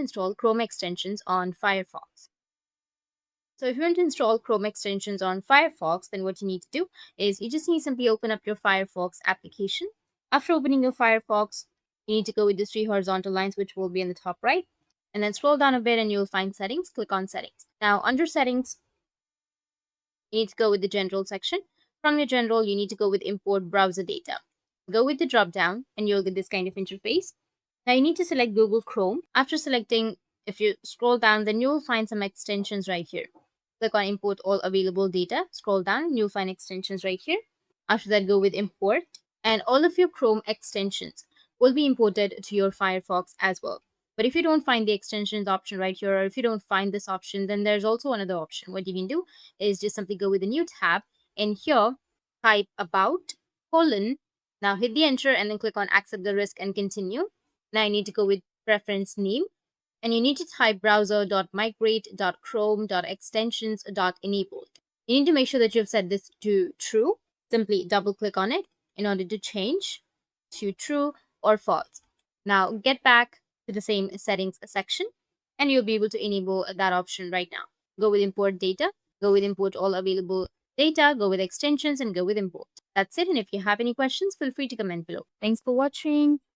install Chrome extensions on Firefox. So if you want to install Chrome extensions on Firefox, then what you need to do is you just need to simply open up your Firefox application. After opening your Firefox, you need to go with the three horizontal lines, which will be in the top right, and then scroll down a bit and you'll find settings. Click on settings. Now under settings, you need to go with the general section. From your general, you need to go with import browser data. Go with the drop down and you'll get this kind of interface. Now you need to select Google Chrome. After selecting, if you scroll down, then you'll find some extensions right here. Click on import all available data. Scroll down and you'll find extensions right here. After that, go with import and all of your Chrome extensions will be imported to your Firefox as well. But if you don't find the extensions option right here, or if you don't find this option, then there's also another option. What you can do is just simply go with a new tab and here type about colon. Now hit the enter and then click on accept the risk and continue. Now you need to go with preference name and you need to type browser.migrate.chrome.extensions.enabled. You need to make sure that you've set this to true. Simply double click on it in order to change to true or false. Now get back to the same settings section and you'll be able to enable that option right now. Go with import data, go with import all available data, go with extensions and go with import. That's it. And if you have any questions, feel free to comment below. Thanks for watching.